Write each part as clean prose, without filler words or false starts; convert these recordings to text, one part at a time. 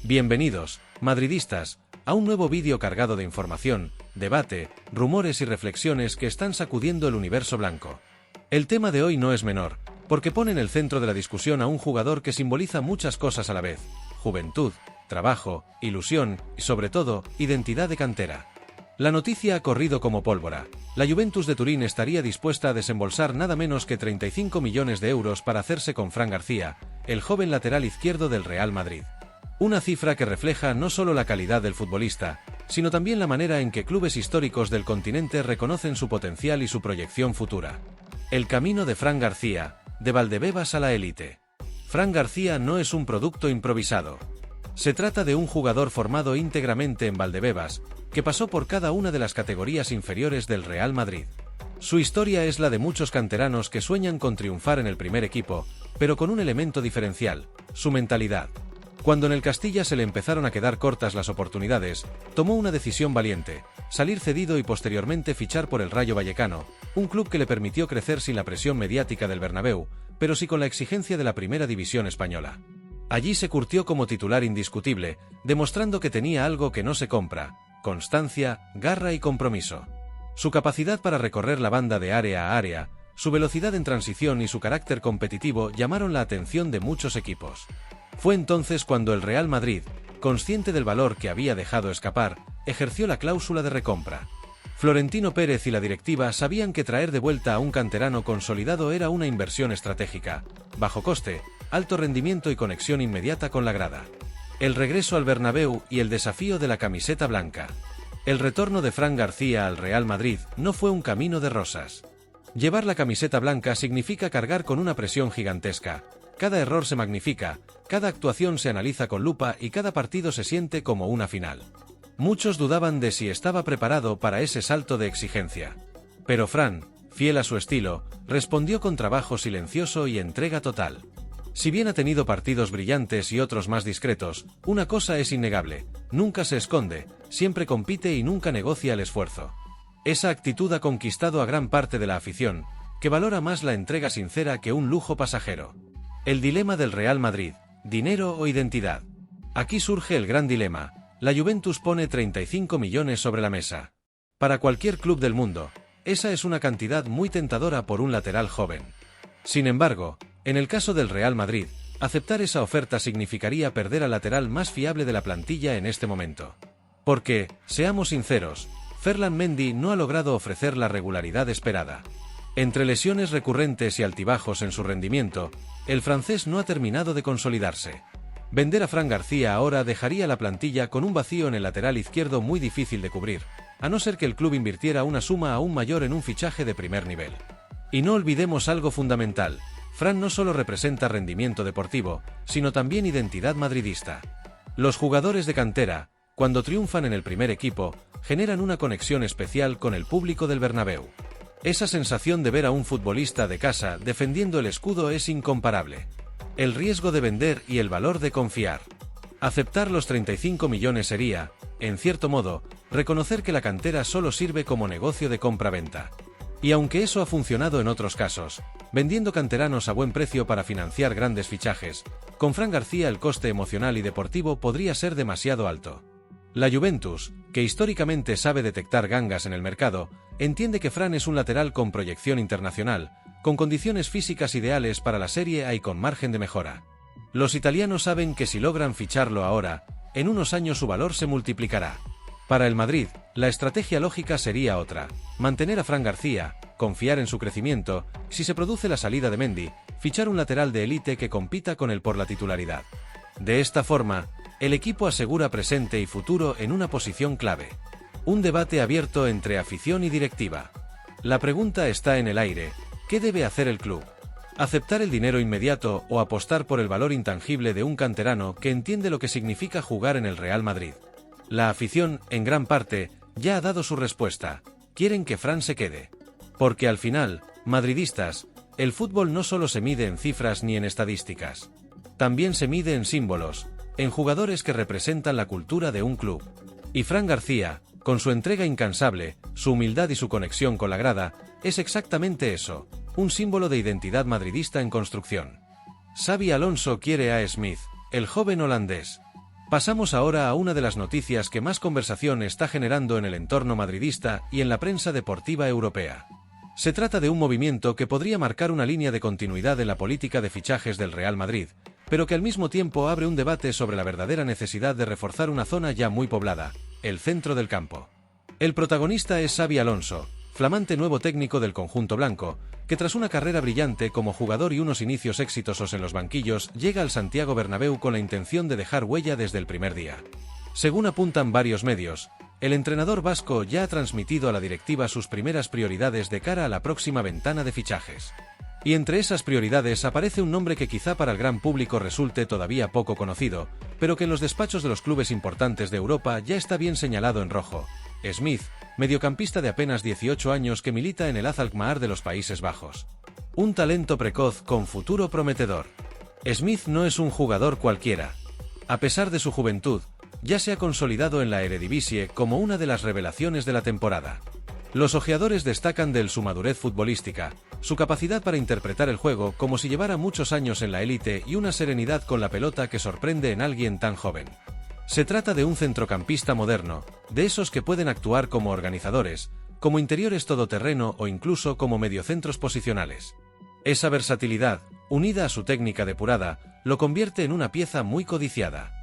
Bienvenidos, madridistas, a un nuevo vídeo cargado de información, debate, rumores y reflexiones que están sacudiendo el universo blanco. El tema de hoy no es menor, porque pone en el centro de la discusión a un jugador que simboliza muchas cosas a la vez: juventud, trabajo, ilusión y, sobre todo, identidad de cantera. La noticia ha corrido como pólvora. La Juventus de Turín estaría dispuesta a desembolsar nada menos que 35 millones de euros para hacerse con Fran García, el joven lateral izquierdo del Real Madrid. Una cifra que refleja no solo la calidad del futbolista, sino también la manera en que clubes históricos del continente reconocen su potencial y su proyección futura. El camino de Fran García, de Valdebebas a la élite. Fran García no es un producto improvisado. Se trata de un jugador formado íntegramente en Valdebebas, que pasó por cada una de las categorías inferiores del Real Madrid. Su historia es la de muchos canteranos que sueñan con triunfar en el primer equipo, pero con un elemento diferencial: su mentalidad. Cuando en el Castilla se le empezaron a quedar cortas las oportunidades, tomó una decisión valiente: salir cedido y posteriormente fichar por el Rayo Vallecano, un club que le permitió crecer sin la presión mediática del Bernabéu, pero sí con la exigencia de la primera división española. Allí se curtió como titular indiscutible, demostrando que tenía algo que no se compra: constancia, garra y compromiso. Su capacidad para recorrer la banda de área a área, su velocidad en transición y su carácter competitivo llamaron la atención de muchos equipos. Fue entonces cuando el Real Madrid, consciente del valor que había dejado escapar, ejerció la cláusula de recompra. Florentino Pérez y la directiva sabían que traer de vuelta a un canterano consolidado era una inversión estratégica: bajo coste, alto rendimiento y conexión inmediata con la grada. El regreso al Bernabéu y el desafío de la camiseta blanca. El retorno de Fran García al Real Madrid no fue un camino de rosas. Llevar la camiseta blanca significa cargar con una presión gigantesca. Cada error se magnifica, cada actuación se analiza con lupa y cada partido se siente como una final. Muchos dudaban de si estaba preparado para ese salto de exigencia. Pero Fran, fiel a su estilo, respondió con trabajo silencioso y entrega total. Si bien ha tenido partidos brillantes y otros más discretos, una cosa es innegable: nunca se esconde, siempre compite y nunca negocia el esfuerzo. Esa actitud ha conquistado a gran parte de la afición, que valora más la entrega sincera que un lujo pasajero. El dilema del Real Madrid: dinero o identidad. Aquí surge el gran dilema. La Juventus pone 35 millones sobre la mesa. Para cualquier club del mundo, esa es una cantidad muy tentadora por un lateral joven. Sin embargo, en el caso del Real Madrid, aceptar esa oferta significaría perder al lateral más fiable de la plantilla en este momento. Porque, seamos sinceros, Ferland Mendy no ha logrado ofrecer la regularidad esperada. Entre lesiones recurrentes y altibajos en su rendimiento, el francés no ha terminado de consolidarse. Vender a Fran García ahora dejaría la plantilla con un vacío en el lateral izquierdo muy difícil de cubrir, a no ser que el club invirtiera una suma aún mayor en un fichaje de primer nivel. Y no olvidemos algo fundamental: Fran no solo representa rendimiento deportivo, sino también identidad madridista. Los jugadores de cantera, cuando triunfan en el primer equipo, generan una conexión especial con el público del Bernabéu. Esa sensación de ver a un futbolista de casa defendiendo el escudo es incomparable. El riesgo de vender y el valor de confiar. Aceptar los 35 millones sería, en cierto modo, reconocer que la cantera solo sirve como negocio de compra-venta. Y aunque eso ha funcionado en otros casos, vendiendo canteranos a buen precio para financiar grandes fichajes, con Fran García el coste emocional y deportivo podría ser demasiado alto. La Juventus, que históricamente sabe detectar gangas en el mercado, entiende que Fran es un lateral con proyección internacional, con condiciones físicas ideales para la Serie A y con margen de mejora. Los italianos saben que si logran ficharlo ahora, en unos años su valor se multiplicará. Para el Madrid, la estrategia lógica sería otra: mantener a Fran García, confiar en su crecimiento, si se produce la salida de Mendy, fichar un lateral de élite que compita con él por la titularidad. De esta forma, el equipo asegura presente y futuro en una posición clave. Un debate abierto entre afición y directiva. La pregunta está en el aire: ¿qué debe hacer el club? ¿Aceptar el dinero inmediato o apostar por el valor intangible de un canterano que entiende lo que significa jugar en el Real Madrid? La afición, en gran parte, ya ha dado su respuesta: quieren que Fran se quede. Porque al final, madridistas, el fútbol no solo se mide en cifras ni en estadísticas. También se mide en símbolos, en jugadores que representan la cultura de un club. Y Fran García, con su entrega incansable, su humildad y su conexión con la grada, es exactamente eso: un símbolo de identidad madridista en construcción. Xabi Alonso quiere a Smith, el joven holandés. Pasamos ahora a una de las noticias que más conversación está generando en el entorno madridista y en la prensa deportiva europea. Se trata de un movimiento que podría marcar una línea de continuidad en la política de fichajes del Real Madrid, pero que al mismo tiempo abre un debate sobre la verdadera necesidad de reforzar una zona ya muy poblada, el centro del campo. El protagonista es Xabi Alonso, flamante nuevo técnico del conjunto blanco, que tras una carrera brillante como jugador y unos inicios exitosos en los banquillos, llega al Santiago Bernabéu con la intención de dejar huella desde el primer día. Según apuntan varios medios, el entrenador vasco ya ha transmitido a la directiva sus primeras prioridades de cara a la próxima ventana de fichajes. Y entre esas prioridades aparece un nombre que quizá para el gran público resulte todavía poco conocido, pero que en los despachos de los clubes importantes de Europa ya está bien señalado en rojo: Smith, mediocampista de apenas 18 años que milita en el AZ Alkmaar de los Países Bajos. Un talento precoz con futuro prometedor. Smith no es un jugador cualquiera. A pesar de su juventud, ya se ha consolidado en la Eredivisie como una de las revelaciones de la temporada. Los ojeadores destacan de su madurez futbolística, su capacidad para interpretar el juego como si llevara muchos años en la élite y una serenidad con la pelota que sorprende en alguien tan joven. Se trata de un centrocampista moderno, de esos que pueden actuar como organizadores, como interiores todoterreno o incluso como mediocentros posicionales. Esa versatilidad, unida a su técnica depurada, lo convierte en una pieza muy codiciada.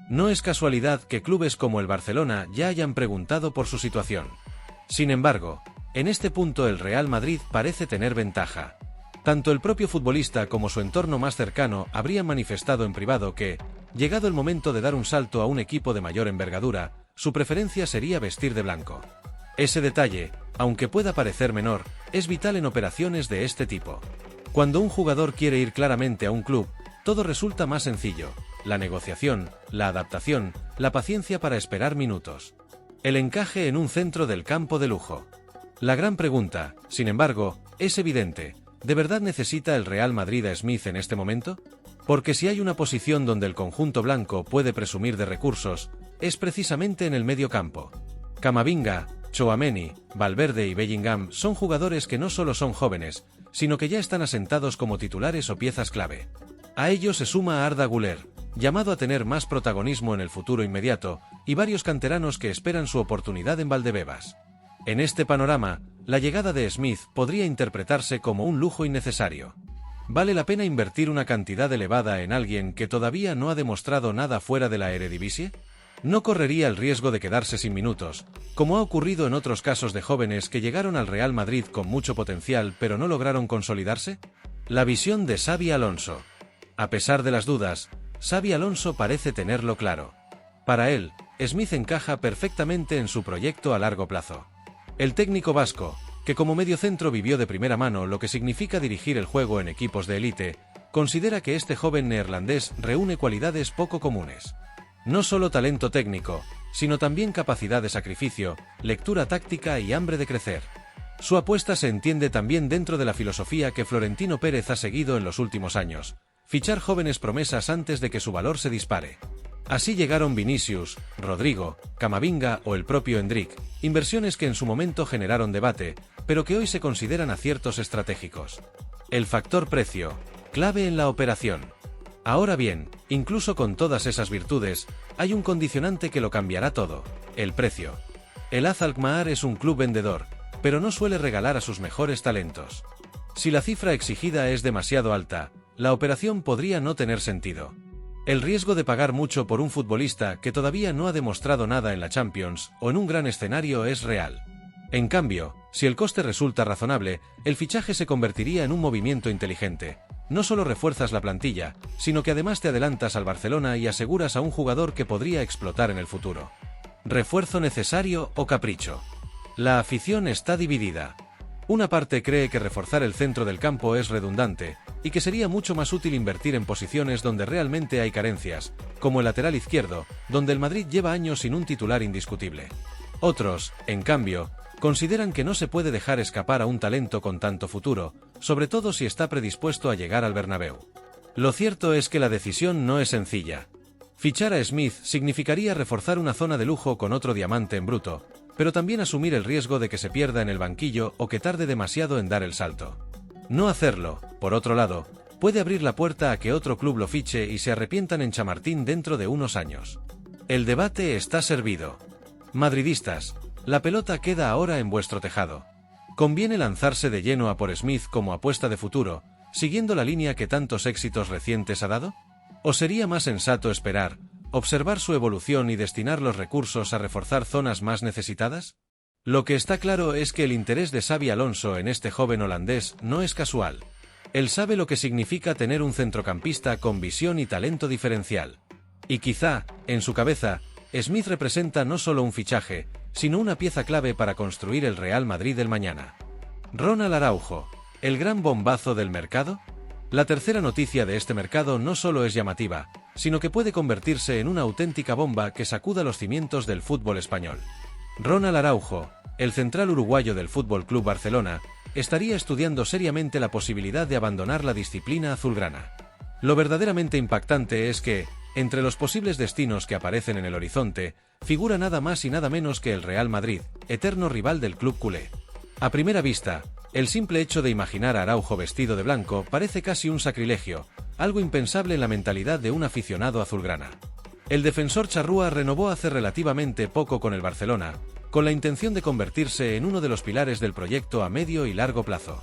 No es casualidad que clubes como el Barcelona ya hayan preguntado por su situación. Sin embargo, en este punto el Real Madrid parece tener ventaja. Tanto el propio futbolista como su entorno más cercano habrían manifestado en privado que, llegado el momento de dar un salto a un equipo de mayor envergadura, su preferencia sería vestir de blanco. Ese detalle, aunque pueda parecer menor, es vital en operaciones de este tipo. Cuando un jugador quiere ir claramente a un club, todo resulta más sencillo: la negociación, la adaptación, la paciencia para esperar minutos. El encaje en un centro del campo de lujo. La gran pregunta, sin embargo, es evidente: ¿de verdad necesita el Real Madrid a Smith en este momento? Porque si hay una posición donde el conjunto blanco puede presumir de recursos, es precisamente en el medio campo. Camavinga, Tchouaméni, Valverde y Bellingham son jugadores que no solo son jóvenes, sino que ya están asentados como titulares o piezas clave. A ello se suma Arda Güler, llamado a tener más protagonismo en el futuro inmediato, y varios canteranos que esperan su oportunidad en Valdebebas. En este panorama, la llegada de Smith podría interpretarse como un lujo innecesario. ¿Vale la pena invertir una cantidad elevada en alguien que todavía no ha demostrado nada fuera de la Eredivisie? ¿No correría el riesgo de quedarse sin minutos, como ha ocurrido en otros casos de jóvenes que llegaron al Real Madrid con mucho potencial pero no lograron consolidarse? La visión de Xabi Alonso. A pesar de las dudas, Xabi Alonso parece tenerlo claro. Para él, Smith encaja perfectamente en su proyecto a largo plazo. El técnico vasco, que como mediocentro vivió de primera mano lo que significa dirigir el juego en equipos de élite, considera que este joven neerlandés reúne cualidades poco comunes. No solo talento técnico, sino también capacidad de sacrificio, lectura táctica y hambre de crecer. Su apuesta se entiende también dentro de la filosofía que Florentino Pérez ha seguido en los últimos años: fichar jóvenes promesas antes de que su valor se dispare. Así llegaron Vinicius, Rodrigo, Camavinga o el propio Endrick, inversiones que en su momento generaron debate, pero que hoy se consideran aciertos estratégicos. El factor precio, clave en la operación. Ahora bien, incluso con todas esas virtudes, hay un condicionante que lo cambiará todo: el precio. El AZ Alkmaar es un club vendedor, pero no suele regalar a sus mejores talentos. Si la cifra exigida es demasiado alta, la operación podría no tener sentido. El riesgo de pagar mucho por un futbolista que todavía no ha demostrado nada en la Champions o en un gran escenario es real. En cambio, si el coste resulta razonable, el fichaje se convertiría en un movimiento inteligente. No solo refuerzas la plantilla, sino que además te adelantas al Barcelona y aseguras a un jugador que podría explotar en el futuro. ¿Refuerzo necesario o capricho? La afición está dividida. Una parte cree que reforzar el centro del campo es redundante, y que sería mucho más útil invertir en posiciones donde realmente hay carencias, como el lateral izquierdo, donde el Madrid lleva años sin un titular indiscutible. Otros, en cambio, consideran que no se puede dejar escapar a un talento con tanto futuro, sobre todo si está predispuesto a llegar al Bernabéu. Lo cierto es que la decisión no es sencilla. Fichar a Smith significaría reforzar una zona de lujo con otro diamante en bruto, pero también asumir el riesgo de que se pierda en el banquillo o que tarde demasiado en dar el salto. No hacerlo, por otro lado, puede abrir la puerta a que otro club lo fiche y se arrepientan en Chamartín dentro de unos años. El debate está servido. Madridistas, la pelota queda ahora en vuestro tejado. ¿Conviene lanzarse de lleno a por Smith como apuesta de futuro, siguiendo la línea que tantos éxitos recientes ha dado? ¿O sería más sensato esperar, observar su evolución y destinar los recursos a reforzar zonas más necesitadas? Lo que está claro es que el interés de Xabi Alonso en este joven holandés no es casual. Él sabe lo que significa tener un centrocampista con visión y talento diferencial. Y quizá, en su cabeza, Smith representa no solo un fichaje, sino una pieza clave para construir el Real Madrid del mañana. Ronald Araujo, ¿el gran bombazo del mercado? La tercera noticia de este mercado no solo es llamativa, sino que puede convertirse en una auténtica bomba que sacuda los cimientos del fútbol español. Ronald Araujo, el central uruguayo del Fútbol Club Barcelona, estaría estudiando seriamente la posibilidad de abandonar la disciplina azulgrana. Lo verdaderamente impactante es que, entre los posibles destinos que aparecen en el horizonte, figura nada más y nada menos que el Real Madrid, eterno rival del club culé. A primera vista, el simple hecho de imaginar a Araujo vestido de blanco parece casi un sacrilegio, algo impensable en la mentalidad de un aficionado azulgrana. El defensor charrúa renovó hace relativamente poco con el Barcelona, con la intención de convertirse en uno de los pilares del proyecto a medio y largo plazo.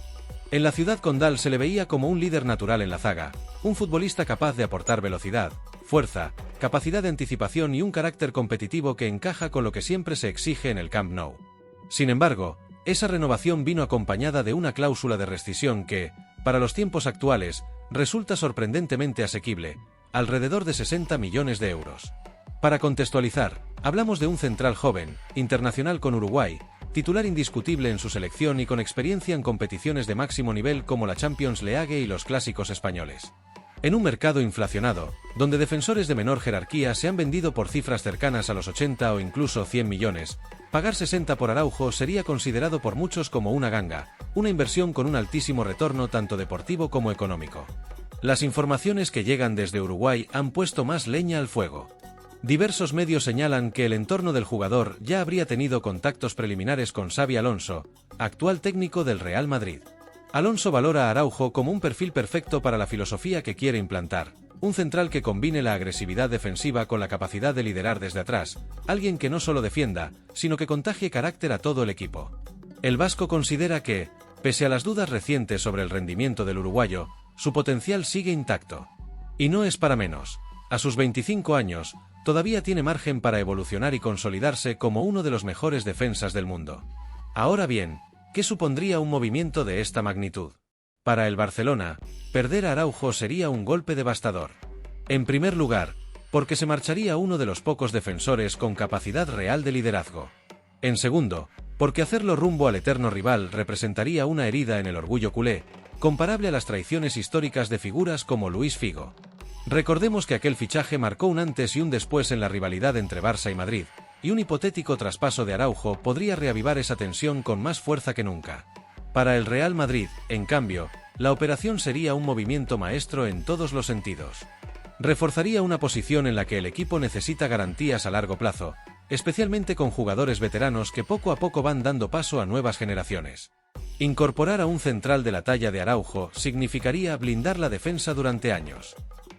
En la ciudad condal se le veía como un líder natural en la zaga, un futbolista capaz de aportar velocidad, fuerza, capacidad de anticipación y un carácter competitivo que encaja con lo que siempre se exige en el Camp Nou. Sin embargo, esa renovación vino acompañada de una cláusula de rescisión que, para los tiempos actuales, resulta sorprendentemente asequible, alrededor de 60 millones de euros. Para contextualizar, hablamos de un central joven, internacional con Uruguay, titular indiscutible en su selección y con experiencia en competiciones de máximo nivel como la Champions League y los clásicos españoles. En un mercado inflacionado, donde defensores de menor jerarquía se han vendido por cifras cercanas a los 80 o incluso 100 millones, pagar 60 por Araujo sería considerado por muchos como una ganga, una inversión con un altísimo retorno tanto deportivo como económico. Las informaciones que llegan desde Uruguay han puesto más leña al fuego. Diversos medios señalan que el entorno del jugador ya habría tenido contactos preliminares con Xabi Alonso, actual técnico del Real Madrid. Alonso valora a Araujo como un perfil perfecto para la filosofía que quiere implantar, un central que combine la agresividad defensiva con la capacidad de liderar desde atrás, alguien que no solo defienda, sino que contagie carácter a todo el equipo. El vasco considera que, pese a las dudas recientes sobre el rendimiento del uruguayo, su potencial sigue intacto. Y no es para menos. A sus 25 años, todavía tiene margen para evolucionar y consolidarse como uno de los mejores defensas del mundo. Ahora bien, ¿qué supondría un movimiento de esta magnitud? Para el Barcelona, perder a Araujo sería un golpe devastador. En primer lugar, porque se marcharía uno de los pocos defensores con capacidad real de liderazgo. En segundo, porque hacerlo rumbo al eterno rival representaría una herida en el orgullo culé, comparable a las traiciones históricas de figuras como Luis Figo. Recordemos que aquel fichaje marcó un antes y un después en la rivalidad entre Barça y Madrid, y un hipotético traspaso de Araujo podría reavivar esa tensión con más fuerza que nunca. Para el Real Madrid, en cambio, la operación sería un movimiento maestro en todos los sentidos. Reforzaría una posición en la que el equipo necesita garantías a largo plazo, especialmente con jugadores veteranos que poco a poco van dando paso a nuevas generaciones. Incorporar a un central de la talla de Araujo significaría blindar la defensa durante años.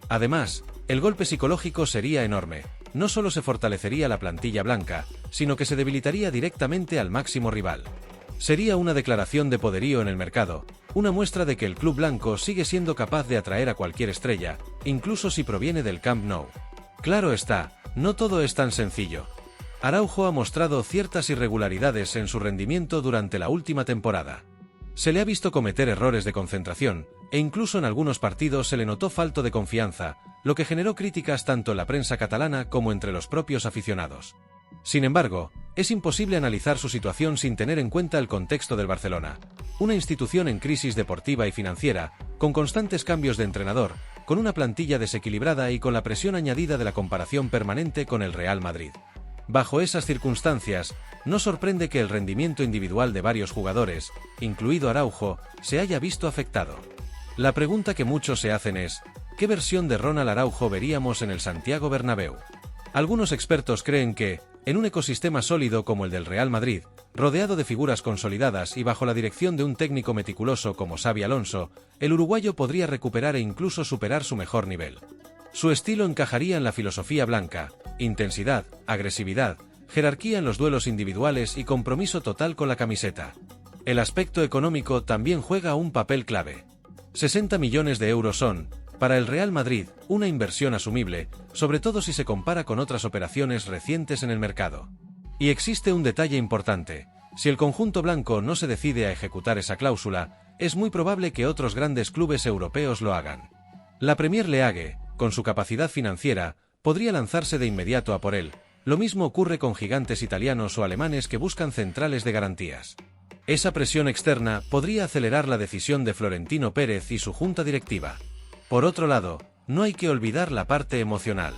Además, el golpe psicológico sería enorme. No solo se fortalecería la plantilla blanca, sino que se debilitaría directamente al máximo rival. Sería una declaración de poderío en el mercado, una muestra de que el club blanco sigue siendo capaz de atraer a cualquier estrella, incluso si proviene del Camp Nou. Claro está, no todo es tan sencillo. Araujo ha mostrado ciertas irregularidades en su rendimiento durante la última temporada. Se le ha visto cometer errores de concentración, e incluso en algunos partidos se le notó falto de confianza, lo que generó críticas tanto en la prensa catalana como entre los propios aficionados. Sin embargo, es imposible analizar su situación sin tener en cuenta el contexto del Barcelona, una institución en crisis deportiva y financiera, con constantes cambios de entrenador, con una plantilla desequilibrada y con la presión añadida de la comparación permanente con el Real Madrid. Bajo esas circunstancias, no sorprende que el rendimiento individual de varios jugadores, incluido Araujo, se haya visto afectado. La pregunta que muchos se hacen es, ¿qué versión de Ronald Araujo veríamos en el Santiago Bernabéu? Algunos expertos creen que, en un ecosistema sólido como el del Real Madrid, rodeado de figuras consolidadas y bajo la dirección de un técnico meticuloso como Xabi Alonso, el uruguayo podría recuperar e incluso superar su mejor nivel. Su estilo encajaría en la filosofía blanca: intensidad, agresividad, jerarquía en los duelos individuales y compromiso total con la camiseta. El aspecto económico también juega un papel clave. 60 millones de euros son, para el Real Madrid, una inversión asumible, sobre todo si se compara con otras operaciones recientes en el mercado. Y existe un detalle importante: si el conjunto blanco no se decide a ejecutar esa cláusula, es muy probable que otros grandes clubes europeos lo hagan. La Premier League, con su capacidad financiera, podría lanzarse de inmediato a por él. Lo mismo ocurre con gigantes italianos o alemanes que buscan centrales de garantías. Esa presión externa podría acelerar la decisión de Florentino Pérez y su junta directiva. Por otro lado, no hay que olvidar la parte emocional.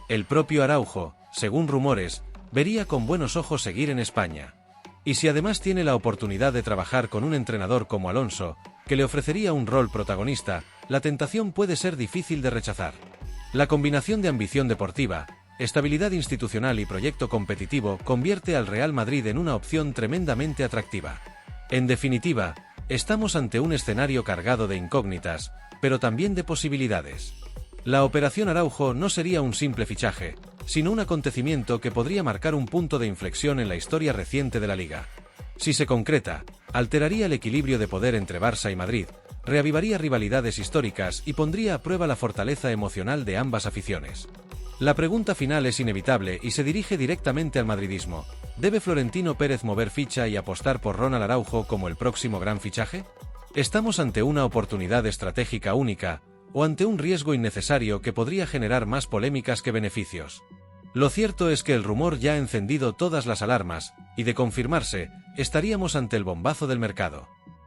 El propio Araujo, según rumores, vería con buenos ojos seguir en España. Y si además tiene la oportunidad de trabajar con un entrenador como Alonso, que le ofrecería un rol protagonista, la tentación puede ser difícil de rechazar. La combinación de ambición deportiva, estabilidad institucional y proyecto competitivo convierte al Real Madrid en una opción tremendamente atractiva. En definitiva, estamos ante un escenario cargado de incógnitas, pero también de posibilidades. La Operación Araujo no sería un simple fichaje, sino un acontecimiento que podría marcar un punto de inflexión en la historia reciente de la Liga. Si se concreta, alteraría el equilibrio de poder entre Barça y Madrid, reavivaría rivalidades históricas y pondría a prueba la fortaleza emocional de ambas aficiones. La pregunta final es inevitable y se dirige directamente al madridismo: ¿debe Florentino Pérez mover ficha y apostar por Ronald Araujo como el próximo gran fichaje? ¿Estamos ante una oportunidad estratégica única, o ante un riesgo innecesario que podría generar más polémicas que beneficios? Lo cierto es que el rumor ya ha encendido todas las alarmas, y de confirmarse, estaríamos ante el bombazo del mercado.